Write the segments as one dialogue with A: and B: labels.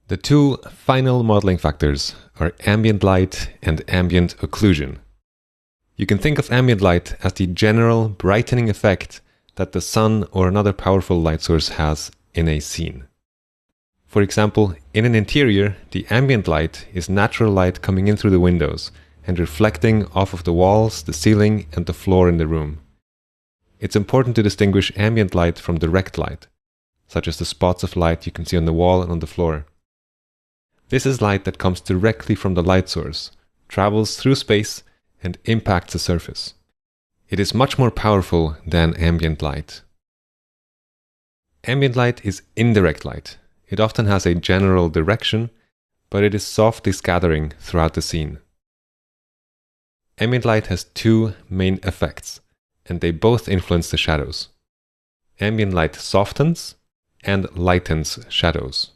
A: The two final modeling factors are ambient light and ambient occlusion. You can think of ambient light as the general brightening effect that the sun or another powerful light source has in a scene. For example, in an interior, the ambient light is natural light coming in through the windows and reflecting off of the walls, the ceiling, and the floor in the room. It's important to distinguish ambient light from direct light, such as the spots of light you can see on the wall and on the floor. This is light that comes directly from the light source, travels through space, and impacts the surface. It is much more powerful than ambient light. Ambient light is indirect light. It often has a general direction, but it is softly scattering throughout the scene. Ambient light has two main effects, and they both influence the shadows. Ambient light softens and lightens shadows.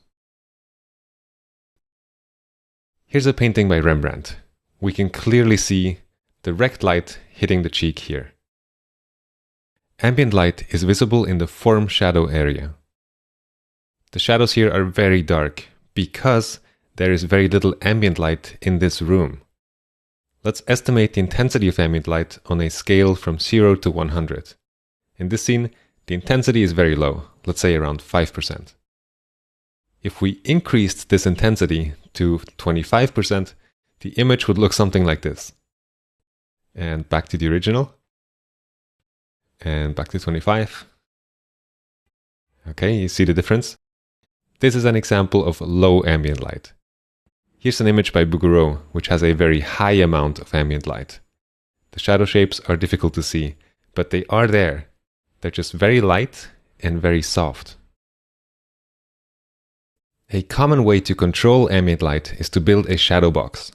A: Here's a painting by Rembrandt. We can clearly see direct light hitting the cheek here. Ambient light is visible in the form shadow area. The shadows here are very dark because there is very little ambient light in this room. Let's estimate the intensity of ambient light on a scale from 0 to 100. In this scene, the intensity is very low, let's say around 5%. If we increased this intensity to 25%, the image would look something like this. And back to the original. And back to 25. Okay, you see the difference? This is an example of low ambient light. Here's an image by Bouguereau, which has a very high amount of ambient light. The shadow shapes are difficult to see, but they are there. They're just very light and very soft. A common way to control ambient light is to build a shadow box.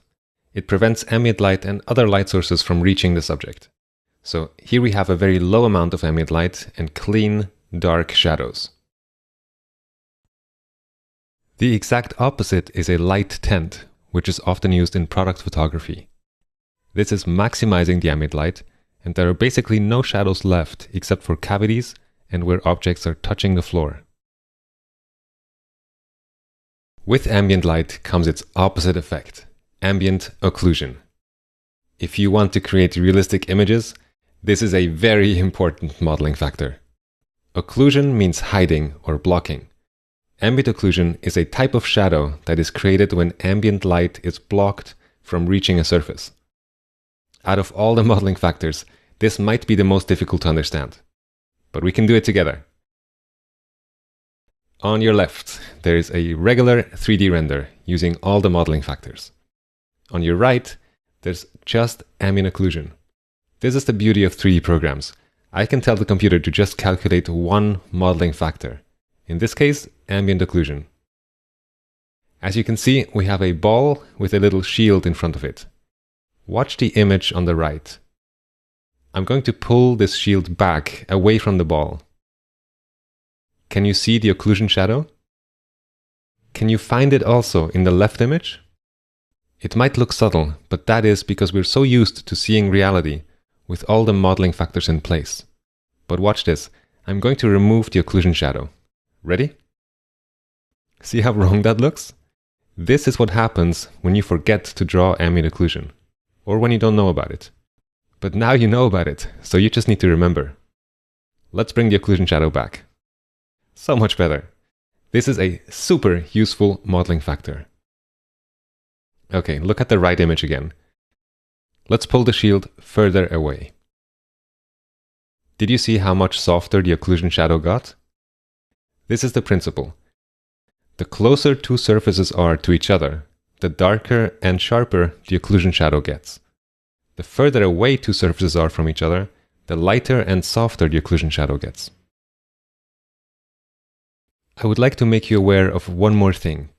A: It prevents ambient light and other light sources from reaching the subject. So here we have a very low amount of ambient light and clean, dark shadows. The exact opposite is a light tent, which is often used in product photography. This is maximizing the ambient light, and there are basically no shadows left except for cavities and where objects are touching the floor. With ambient light comes its opposite effect, ambient occlusion. If you want to create realistic images, this is a very important modeling factor. Occlusion means hiding or blocking. Ambient occlusion is a type of shadow that is created when ambient light is blocked from reaching a surface. Out of all the modeling factors, this might be the most difficult to understand. But we can do it together. On your left, there is a regular 3D render using all the modeling factors. On your right, there's just ambient occlusion. This is the beauty of 3D programs. I can tell the computer to just calculate one modeling factor. In this case, ambient occlusion. As you can see, we have a ball with a little shield in front of it. Watch the image on the right. I'm going to pull this shield back away from the ball. Can you see the occlusion shadow? Can you find it also in the left image? It might look subtle, but that is because we're so used to seeing reality with all the modeling factors in place. But watch this. I'm going to remove the occlusion shadow. Ready? See how wrong that looks? This is what happens when you forget to draw ambient occlusion, or when you don't know about it. But now you know about it, so you just need to remember. Let's bring the occlusion shadow back. So much better. This is a super useful modeling factor. Okay, look at the right image again. Let's pull the shield further away. Did you see how much softer the occlusion shadow got? This is the principle. The closer two surfaces are to each other, the darker and sharper the occlusion shadow gets. The further away two surfaces are from each other, the lighter and softer the occlusion shadow gets. I would like to make you aware of one more thing.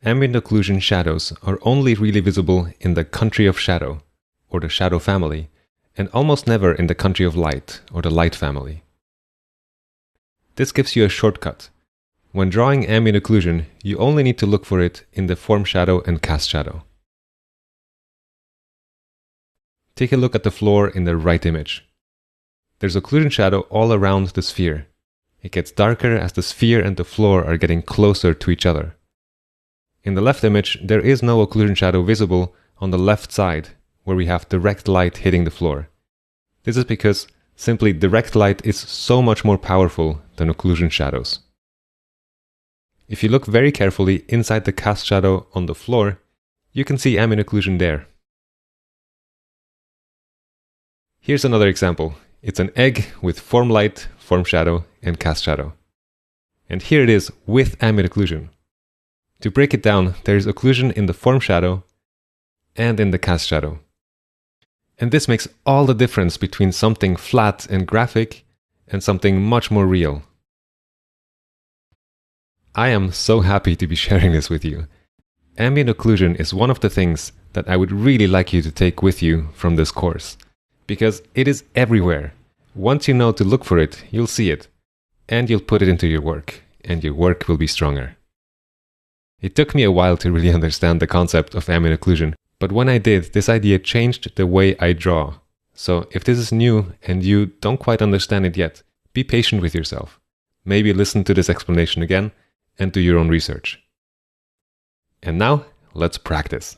A: Ambient occlusion shadows are only really visible in the country of shadow, or the shadow family, and almost never in the country of light, or the light family. This gives you a shortcut. When drawing ambient occlusion, you only need to look for it in the form shadow and cast shadow. Take a look at the floor in the right image. There's occlusion shadow all around the sphere. It gets darker as the sphere and the floor are getting closer to each other. In the left image, there is no occlusion shadow visible on the left side, where we have direct light hitting the floor. This is because simply direct light is so much more powerful than occlusion shadows. If you look very carefully inside the cast shadow on the floor, you can see ambient occlusion there. Here's another example. It's an egg with form light, form shadow, and cast shadow. And here it is with ambient occlusion. To break it down, there is occlusion in the form shadow and in the cast shadow. And this makes all the difference between something flat and graphic and something much more real. I am so happy to be sharing this with you. Ambient occlusion is one of the things that I would really like you to take with you from this course, because it is everywhere. Once you know to look for it, you'll see it, and you'll put it into your work, and your work will be stronger. It took me a while to really understand the concept of ambient occlusion, but when I did, this idea changed the way I draw. So if this is new and you don't quite understand it yet, be patient with yourself. Maybe listen to this explanation again and do your own research. And now, let's practice.